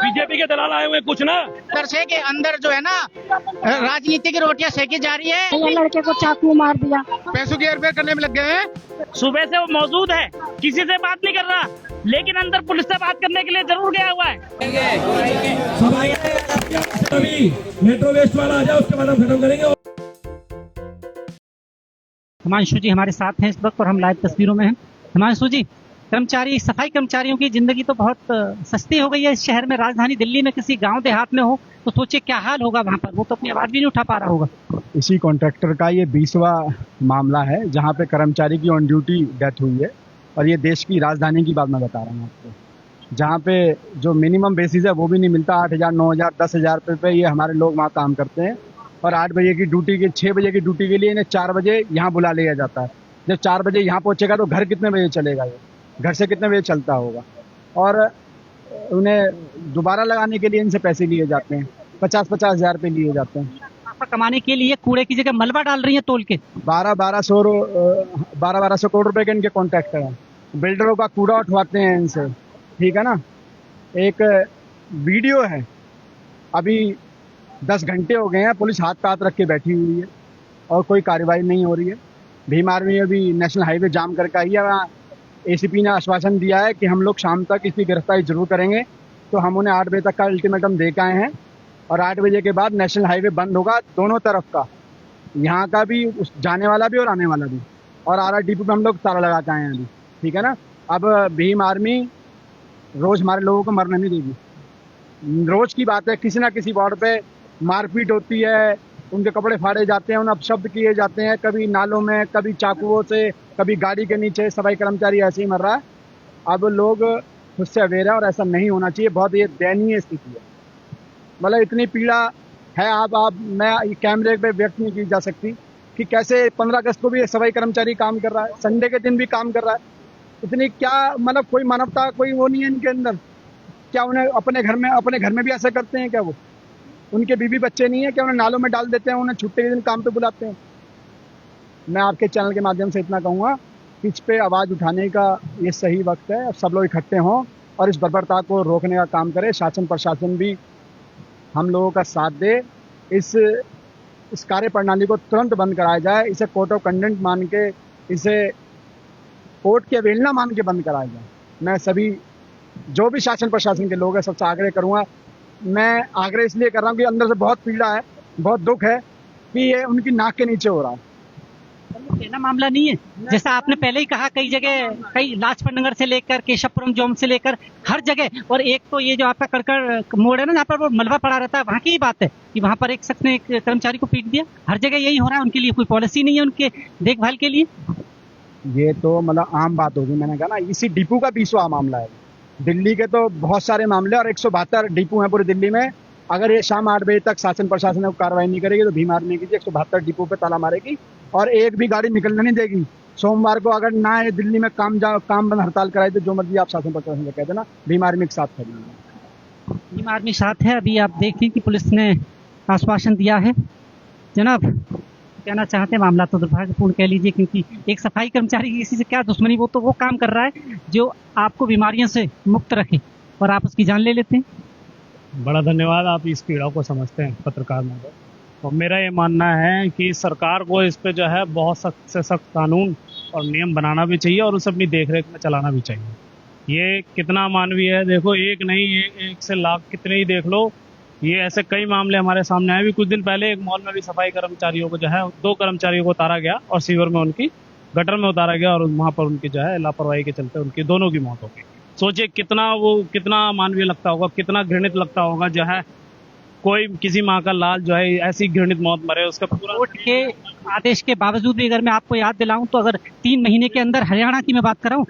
BJP के दलाल आए हुए कुछ ना से के अंदर जो है ना राजनीति की रोटियां सेकी जा रही है। ये लड़के को चाकू मार दिया। पैसों की हेरफेर करने में लग गए हैं। सुबह से वो मौजूद है, किसी से बात नहीं कर रहा, लेकिन अंदर पुलिस से बात करने के लिए जरूर गया हुआ है। मेट्रो वेस्ट वाला आ जाए, उसके बाद हम खत्म करेंगे। हिमांशु जी हमारे साथ हैं इस वक्त और हम लाइव तस्वीरों में हैं। हिमांशु जी, कर्मचारी, सफाई कर्मचारियों की जिंदगी तो बहुत सस्ती हो गई है इस शहर में। राजधानी दिल्ली में किसी गांव देहात में हो तो सोचिए क्या हाल होगा वहां पर। वो तो अपनी आवाज भी नहीं उठा पा रहा होगा। इसी कॉन्ट्रैक्टर का ये 20वां मामला है जहां पे कर्मचारी की ऑन ड्यूटी डेथ हुई है। और ये देश की राजधानी की बात मैं बता रहा हूँ आपको, जहाँ पे जो मिनिमम बेसिस है वो भी नहीं मिलता। 8,000, 9,000, 10,000 रुपये पे ये हमारे लोग वहाँ काम करते हैं। और 8 बजे की ड्यूटी के 6 बजे की ड्यूटी के लिए इन्हें 4 बजे यहाँ बुला लिया जाता है। जब 4 बजे यहाँ पहुँचेगा तो घर कितने बजे चलेगा, ये घर से कितने बजे चलता होगा। और उन्हें दोबारा लगाने के लिए इनसे पैसे लिए जाते हैं, 50-50 हज़ार रुपये लिए जाते हैं। आपका कमाने के लिए कूड़े की जगह मलबा डाल रही है तोल के। 1200 करोड़ रुपए के इनके कॉन्ट्रैक्टर हैं। बिल्डरों का कूड़ा उठवाते हैं इनसे, ठीक है ना। एक वीडियो है, अभी 10 घंटे हो गए हैं, पुलिस हाथ पे हाथ रख के बैठी हुई है और कोई कार्रवाई नहीं हो रही है। भीम आर्मी अभी नेशनल हाईवे जाम करके आई है। वहाँ एसीपी ने आश्वासन दिया है कि हम लोग शाम तक इसकी गिरफ्तारी जरूर करेंगे। तो हम उन्हें 8 बजे तक का अल्टीमेटम दे के आए हैं और 8 बजे के बाद नेशनल हाईवे बंद होगा दोनों तरफ का, यहाँ का भी, जाने वाला भी और आने वाला भी। और आरा डिपो पे हम लोग ताला लगा के आए हैं अभी, ठीक है ना। अब भीम आर्मी रोज हमारे लोगों को मरने नहीं देगी। रोज की बात है, किसी ना किसी वार्ड पे मारपीट होती है, उनके कपड़े फाड़े जाते हैं, उन्हें अपशब्द किए जाते हैं, कभी नालों में, कभी चाकुओं से, कभी गाड़ी के नीचे। सफाई कर्मचारी ऐसे ही मर रहा है। अब लोग खुद से अवेयर है और ऐसा नहीं होना चाहिए। बहुत ये दयनीय स्थिति है, मतलब इतनी पीड़ा है। मैं कैमरे पे व्यक्त नहीं की जा सकती कि कैसे 15 अगस्त को भी सफाई कर्मचारी काम कर रहा है, संडे के दिन भी काम कर रहा है। इतनी क्या, मतलब कोई मानवता, कोई वो नहीं है इनके अंदर क्या? उन्हें अपने घर में भी ऐसा करते हैं क्या? वो उनके बीवी बच्चे नहीं है क्या? उन्हें नालों में डाल देते हैं, उन्हें छुट्टी के दिन काम पे बुलाते हैं। मैं आपके चैनल के माध्यम से इतना कहूँगा कि इस पे आवाज़ उठाने का ये सही वक्त है। सब लोग इकट्ठे हों और इस बर्बरता को रोकने का काम करें। शासन प्रशासन भी हम लोगों का साथ दे। इस कार्य प्रणाली को तुरंत बंद कराया जाए। इसे कोर्ट ऑफ कंडक्ट मान के, इसे कोर्ट की अवहेलना मान के बंद कराया जाए। मैं सभी जो भी शासन प्रशासन के लोग हैं सबसे आग्रह करूँगा। मैं आग्रह इसलिए कर रहा हूँ कि अंदर से बहुत पीड़ा है, बहुत दुख है कि ये उनकी नाक के नीचे हो रहा है। ना मामला नहीं है, जैसा आपने पहले ही कहा, कई जगह, कई लाजपत नगर से लेकर केशवपुरम जोन से लेकर हर जगह। और एक तो ये जो आपका कड़कड़ मोड़ है ना, जहाँ पर वो मलबा पड़ा रहता है, वहाँ की ही बात है कि वहाँ पर एक शख्स ने एक कर्मचारी को पीट दिया। हर जगह यही हो रहा है। उनके लिए कोई पॉलिसी नहीं है उनके देखभाल के लिए। ये तो मतलब आम बात होगी। मैंने कहा ना, इसी डिपो का 20वां मामला है। दिल्ली के तो बहुत सारे मामले और 172 डिपो हैं पूरी दिल्ली में। अगर ये शाम 8 बजे तक शासन प्रशासन कार्रवाई नहीं करेगी तो भीम आर्मी की 172 डिपो पे ताला मारेगी और एक भी गाड़ी निकलने नहीं देगी। सोमवार को अगर ना ये दिल्ली में काम बंद हड़ताल कराए तो जो मर्जी आप शासन प्रशासन से कह देना, भीम आर्मी के साथ खड़ी। भीम आर्मी साथ है। अभी आप देखें कि पुलिस ने आश्वासन दिया है। जनाब, कहना चाहते हैं, मामला तो दुर्भाग्यपूर्ण कह लीजिए, क्योंकि एक सफाई कर्मचारी की किसी से क्या दुश्मनी। वो तो वो काम कर रहा है जो आपको बीमारियों से मुक्त रखे और आप उसकी जान ले लेते हैं। बड़ा धन्यवाद, आप इस पीड़ा को समझते हैं पत्रकार महोदय। और मेरा ये मानना है कि सरकार को इस पे जो है बहुत सख्त से सख्त कानून और नियम बनाना भी चाहिए और उसे अपनी देखरेख में चलाना भी चाहिए। ये कितना मानवीय है, देखो, एक नहीं, एक से लाख कितने ही देख लो। ये ऐसे कई मामले हमारे सामने आए। भी कुछ दिन पहले एक मॉल में भी सफाई कर्मचारियों को जो है, 2 कर्मचारियों को उतारा गया और सीवर में, उनकी गटर में उतारा गया और वहाँ पर उनकी जो है लापरवाही के चलते उनकी दोनों की मौत हो गई। सोचिए कितना मानवीय लगता होगा, कितना घृणित लगता होगा जो है कोई किसी माँ का लाल जो है ऐसी घृणित मौत मरे। उसका पूरा कोर्ट के आदेश के बावजूद भी अगर मैं आपको याद दिलाऊं तो अगर 3 महीने के अंदर, हरियाणा की मैं बात कर रहा हूँ,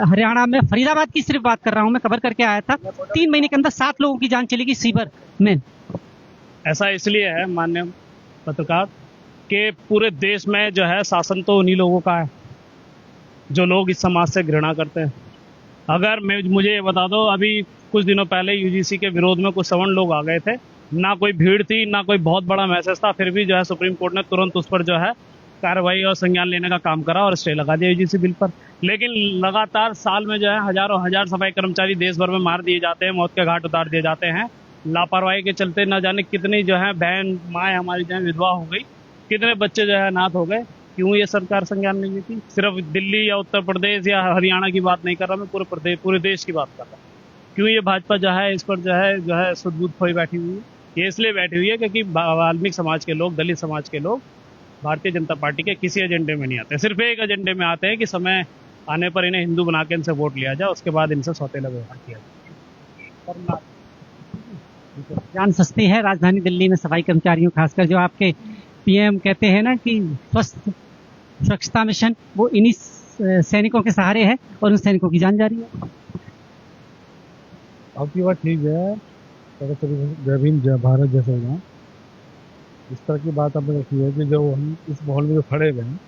हरियाणा में फरीदाबाद की सिर्फ बात कर रहा हूँ, मैं कवर करके आया था, 3 महीने के अंदर 7 लोगों की जान चली गई सीवर में। ऐसा इसलिए है माननीय पत्रकार कि पूरे देश में जो है शासन तो उन्हीं लोगों का है जो लोग इस समाज से घृणा करते हैं। अगर मुझे ये बता दो, अभी कुछ दिनों पहले यूजीसी के विरोध में कुछ सवर्ण लोग आ गए थे। ना कोई भीड़ थी, ना कोई बहुत बड़ा मैसेज था, फिर भी जो है सुप्रीम कोर्ट ने तुरंत उस पर जो है कार्रवाई और संज्ञान लेने का काम करा और स्टे लगा दिया यूजीसी बिल पर। लेकिन लगातार साल में जो है हजारों हजार सफाई कर्मचारी देश भर में मार दिए जाते हैं, मौत के घाट उतार दिए जाते हैं। लापरवाही के चलते न जाने कितनी जो है बहन माए हमारी जो है विधवा हो गई, कितने बच्चे जो है अनाथ हो गए। क्यों ये सरकार संज्ञान नहीं लेती? सिर्फ दिल्ली या उत्तर प्रदेश या हरियाणा की बात नहीं कर रहा मैं, पूरे देश की बात कर रहा हूँ। क्यों ये भाजपा जो है इस पर जो है सुध-बुध खोई बैठी हुई है? ये इसलिए बैठी हुई है क्योंकि वाल्मीकि समाज के लोग, दलित समाज के लोग भारतीय जनता पार्टी के किसी एजेंडे में नहीं आते। सिर्फ एक एजेंडे में आते हैं कि समय आने पर इन्हें हिंदू बना के इनसे वोट लिया जाए, उसके बाद इनसे सौतेला व्यवहार किया जाए। जान सस्ती है राजधानी दिल्ली में सफाई कर्मचारियों, खासकर जो आपके पीएम कहते हैं ना कि स्वच्छता मिशन, वो इन्हीं सैनिकों के सहारे है और उन सैनिकों की जान जा रही है। आपकी बात ठीक है, जय भीम जय भारत जैसे होगा, इस तरह की बात आपने रखी है कि जो हम इस माहौल में जो खड़े हुए हैं,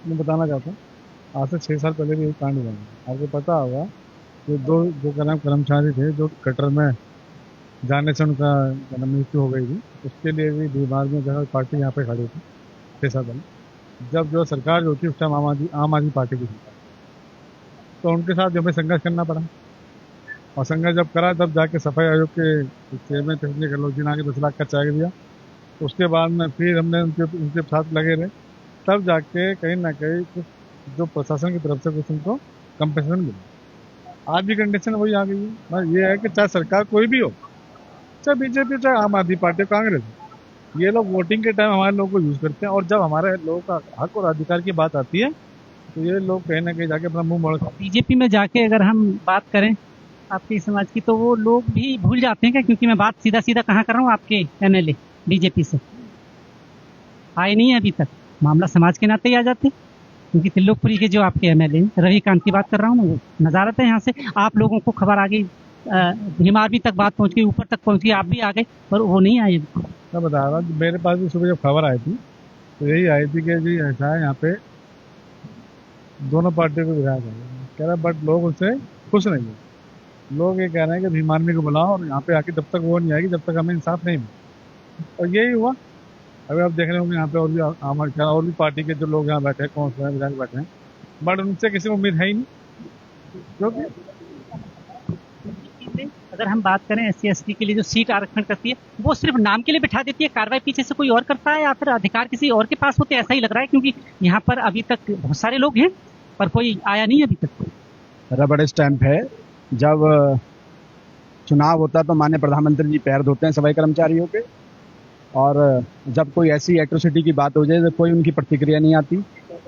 मैं बताना चाहता हूँ आज से 6 साल पहले भी एक कांड हुआ है। आपको पता होगा कि दो कर्मचारी थे जो कटर में जाने से उनका मृत्यु हो गई थी। उसके लिए भी बीमार में जो है पार्टी यहाँ पे खड़ी थी 6 साल पहले, जब जो सरकार जो थी उस टाइम आम आदमी पार्टी की सरकार, तो उनके साथ जो हमें संघर्ष करना पड़ा और संघर्ष जब करा तब जाके सफाई आयोग के चेयरमैन तहसील गहलोत जी ने आके 10 लाख का चेक दिया। उसके बाद में फिर हमने उनके साथ लगे रहे, तब जाके कहीं ना कहीं कुछ जो प्रशासन की तरफ से कुछ उनको कंपेंसेशन मिला। आज भी कंडीशन वही आ गई है। ये है कि चाहे सरकार कोई भी हो, चाहे बीजेपी, चाहे आम आदमी पार्टी, कांग्रेस, ये लोग वोटिंग के टाइम हमारे लोगों को यूज करते हैं और जब हमारे लोगों का हक और अधिकार की बात आती है तो ये लोग कहीं ना कहीं जाके अपना मुंह मोड़। बीजेपी में जाके अगर हम बात करें आपके समाज की, तो वो लोग भी भूल जाते हैं क्या? क्योंकि मैं बात सीधा सीधा कहाँ कर रहा हूँ, आपके एमएलए बीजेपी से आए नहीं है अभी तक, मामला समाज के नाते ही आ जाते। क्योंकि त्रिलोकपुरी के जो आपके एमएलए रविकांत की बात कर रहा हूँ मैं, वो नजारत है यहाँ से, आप लोगों को खबर आ गई, भीम आर्मी तक बात पहुंच गई, ऊपर तक पहुंच गई, आप भी आ गए, पर वो नहीं आए। मैं बता रहा हूँ, मेरे पास भी सुबह जब खबर आई थी तो यही आई थी कि जी ऐसा है, यहाँ पे दोनों पार्टियों के विधायक कह रहा, बट लोग उससे खुश नहीं है। लोग ये कह रहे हैं कि भीम आर्मी को बुलाओ और यहाँ पे आके जब तक वो नहीं आएगी जब तक हमें इंसाफ नहीं मिले। और यही हुआ। अभी आप देख रहे होंगे यहाँ पे और भी पार्टी के जो लोग यहाँ बैठे हैं, कौन से विधायक बैठे हैं, बट उनसे किसी को उम्मीद है ही नहीं। क्योंकि अगर हम बात करें SC/ST के लिए जो सीट आरक्षण करती है, वो सिर्फ नाम के लिए बिठा देती है, कार्रवाई पीछे से कोई और करता है या फिर अधिकार किसी और के पास होते, ऐसा ही लग रहा है। क्योंकि यहाँ पर अभी तक बहुत सारे लोग हैं पर कोई आया नहीं अभी तक। रबड़ स्टैंप है, जब चुनाव होता है तो माननीय प्रधानमंत्री जी पैर धोते हैं सफाई कर्मचारियों के, और जब कोई ऐसी एट्रोसिटी की बात हो जाए तो कोई उनकी प्रतिक्रिया नहीं आती।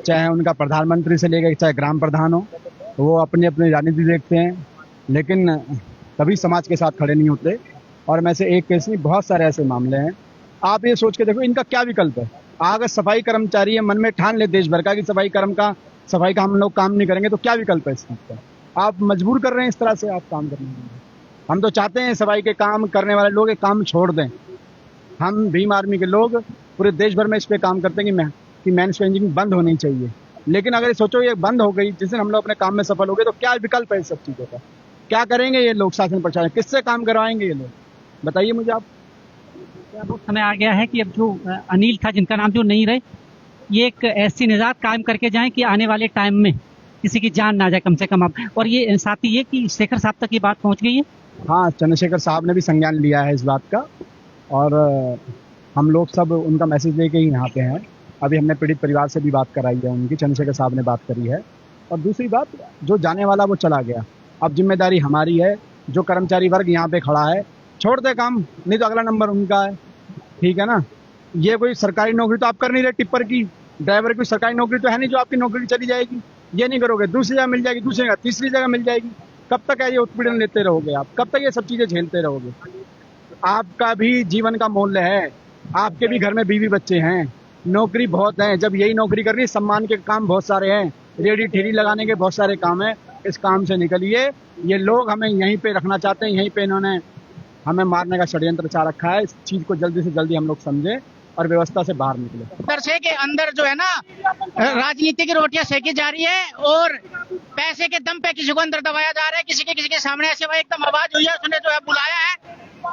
चाहे उनका प्रधानमंत्री से लेकर चाहे ग्राम प्रधान हो, वो अपनी अपनी राजनीति देखते हैं, लेकिन कभी समाज के साथ खड़े नहीं होते। और मैं से एक केस नहीं, बहुत सारे ऐसे मामले हैं। आप ये सोच के देखो इनका क्या विकल्प है। अगर सफाई कर्मचारी है, मन में ठान ले देश भर का कि सफाई का हम लोग काम नहीं करेंगे, तो क्या विकल्प है इस चीज का? आप मजबूर कर रहे हैं इस तरह से आप काम करने के लिए। हम तो चाहते हैं सफाई के काम करने वाले लोग एक काम छोड़ दें। हम भीम आर्मी के लोग पूरे देश भर में इस पे काम करते हैं कि मैन्युफैक्चरिंग बंद होनी चाहिए। लेकिन अगर सोचो ये बंद हो गई, जिस दिन हम लोग अपने काम में सफल हो गए, तो क्या विकल्प है इस सब चीज़ों का? क्या करेंगे ये लोग? शासन प्रशासन किससे काम करवाएंगे ये लोग? बताइए मुझे आप। अब समय आ गया है कि अब जो अनिल था, जिनका नाम जो नहीं रहे, ये एक ऐसी निजात कायम करके जाएं कि आने वाले टाइम में किसी की जान ना जाए कम से कम। अब और ये साथ ही ये कि शेखर साहब तक ये बात पहुंच गई है। हाँ, चंद्रशेखर साहब ने भी संज्ञान लिया है इस बात का, और हम लोग सब उनका मैसेज लेके ही यहाँ पे हैं। अभी हमने पीड़ित परिवार से भी बात कराई है उनकी, चंद्रशेखर साहब ने बात करी है। और दूसरी बात, जो जाने वाला वो चला गया, अब जिम्मेदारी हमारी है। जो कर्मचारी वर्ग यहाँ पे खड़ा है, छोड़ दे काम, नहीं तो अगला नंबर उनका है। ठीक है ना? ये कोई सरकारी नौकरी तो आप कर नहीं रहे, टिप्पर की, ड्राइवर की सरकारी नौकरी तो है नहीं जो आपकी नौकरी चली जाएगी। ये नहीं करोगे, दूसरी जगह मिल जाएगी, दूसरी जगह, तीसरी जगह मिल जाएगी। कब तक है ये उत्पीड़न लेते रहोगे आप? कब तक ये सब चीजें झेलते रहोगे? आपका भी जीवन का मूल्य है, आपके भी घर में बीवी बच्चे हैं, नौकरी बहुत है। जब यही नौकरी करनी, सम्मान के काम बहुत सारे हैं, रेडी ठेरी लगाने के बहुत सारे काम है। इस काम से निकलिए। ये लोग हमें यहीं पे रखना चाहते हैं, यहीं पे इन्होंने हमें मारने का षड्यंत्र रचा रखा है। इस चीज को जल्दी से जल्दी हम लोग समझे और व्यवस्था से बाहर निकले। दरसे के अंदर जो है ना, राजनीति की रोटियां सेकी जा रही है और पैसे के दम पे किसी को अंदर दबाया जा रहा है। किसी के सामने ऐसे भाई एकदम आवाज हुई है, उसने जो है बुलाया है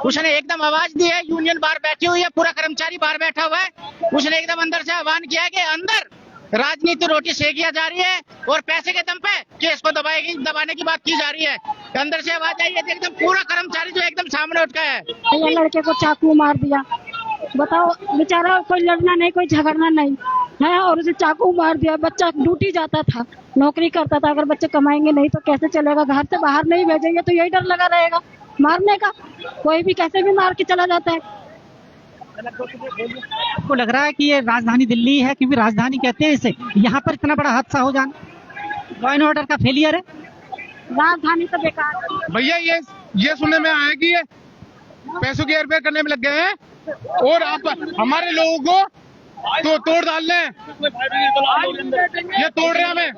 उसने एकदम आवाज दी है, यूनियन बाहर बैठी हुई है, पूरा कर्मचारी बाहर बैठा हुआ है। उसने एकदम अंदर से आह्वान किया कि अंदर राजनीति रोटी सेकिया जा रही है और पैसे के दम पे केस को दबाने की बात की जा रही है। अंदर से आवाज आई है, एकदम पूरा कर्मचारी जो एकदम सामने उठ गया है। ये लड़के को चाकू मार दिया, बताओ, बेचारा कोई लड़ना नहीं, कोई झगड़ना नहीं है, और उसे चाकू मार दिया। बच्चा ड्यूटी जाता था, नौकरी करता था, अगर बच्चे कमाएंगे नहीं तो कैसे चलेगा? घर से बाहर नहीं भेजेंगे तो यही डर लगा रहेगा मारने का। कोई भी कैसे भी मार के चला जाता है। आपको लग रहा है कि ये राजधानी दिल्ली है, क्योंकि राजधानी कहते हैं इसे, यहाँ पर इतना बड़ा हादसा हो जाना लॉ एंड ऑर्डर का फेलियर है? राजधानी तो बेकार है। भैया ये सुनने में आया कि ये पैसों की हेरफेर करने में लग गए हैं और आप हमारे लोगों को तो तोड़ डाल रहे हैं। ये तोड़ रहे हैं हमें।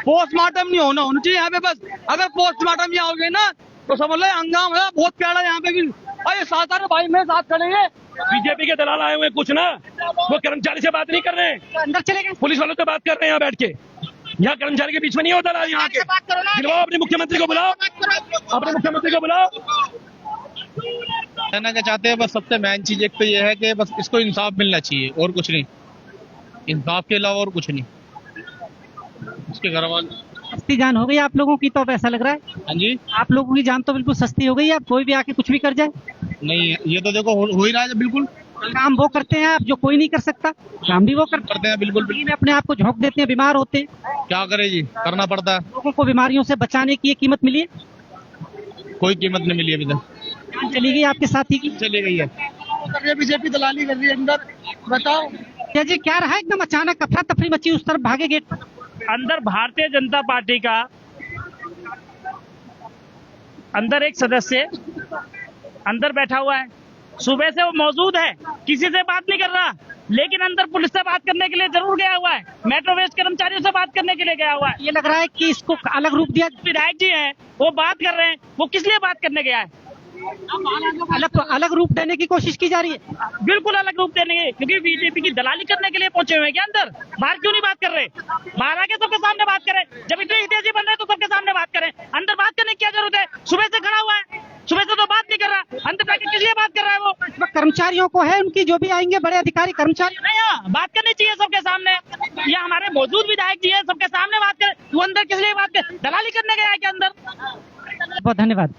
पोस्टमार्टम नहीं होना चाहिए यहाँ पे। बस अगर पोस्टमार्टम यहाँ हो गए ना तो समझ लो हंगाम है बहुत प्यारा यहाँ पे भी। अरे सारे भाई मेरे साथ खड़े हैं। बीजेपी के दलाल आए हुए हैं कुछ ना, वो कर्मचारी से बात नहीं कर रहे हैं, तो अंदर चले गए। पुलिस वालों से बात कर रहे हैं यहाँ बैठ के। यहाँ कर्मचारी के बीच में नहीं होता ना, यहाँ के बुलाओ अपने मुख्यमंत्री को, बुलाओ अपने मुख्यमंत्री को बुलाओ। कहना क्या चाहते हैं, बस सबसे मेन चीज एक तो ये है कि बस इसको इंसाफ मिलना चाहिए और कुछ नहीं, इंसाफ के अलावा और कुछ नहीं। उसके घर वाले सस्ती जान हो गई आप लोगों की, तो अब ऐसा लग रहा है। हाँ जी, आप लोगों की जान तो बिल्कुल सस्ती हो गई है, अब कोई भी आके कुछ भी कर जाए। नहीं ये तो देखो हो ही रहा है बिल्कुल। काम वो करते हैं आप जो कोई नहीं कर सकता, काम भी वो करते हैं बिल्कुल। में अपने आप को झोंक देते हैं, बीमार होते हैं। क्या करे जी, करना पड़ता है। लोगों को बीमारियों से बचाने की ये कीमत मिली है? कोई कीमत नहीं मिली अभी तक। जान चली गई आपके साथी की। चली गई है। बीजेपी दलाली कर रही है अंदर, बताओ क्या जी क्या रहा? एकदम अचानक अफरा तफरी मची, उस तरफ भागे गेट। अंदर भारतीय जनता पार्टी का अंदर एक सदस्य अंदर बैठा हुआ है, सुबह से वो मौजूद है, किसी से बात नहीं कर रहा, लेकिन अंदर पुलिस से बात करने के लिए जरूर गया हुआ है, मेट्रो वेस्ट कर्मचारियों से बात करने के लिए गया हुआ है। ये लग रहा है कि इसको अलग रूप दिया। विधायक जी हैं, वो बात कर रहे हैं, वो किस लिए बात करने गया है? अलग रूप देने की कोशिश की जा रही है। बिल्कुल अलग रूप देने के, क्योंकि बीजेपी की दलाली करने के लिए पहुंचे हुए हैं क्या अंदर? बाहर क्यों नहीं बात कर रहे? बाहर आके सबके सामने बात करें। जब इतने हितैषी बन रहे तो सबके सामने बात करें। अंदर बात करने की क्या जरूरत है? सुबह से खड़ा हुआ है, सुबह से तो बात नहीं कर रहा, अंदर जाके किस लिए बात कर रहा है वो? कर्मचारियों को है उनकी, जो भी आएंगे बड़े अधिकारी कर्मचारी नहीं, हाँ बात करनी चाहिए सबके सामने। ये हमारे मौजूद विधायक जी है, सबके सामने बात करें। वो अंदर किस लिए बात कर? दलाली करने गया है क्या अंदर? बहुत धन्यवाद।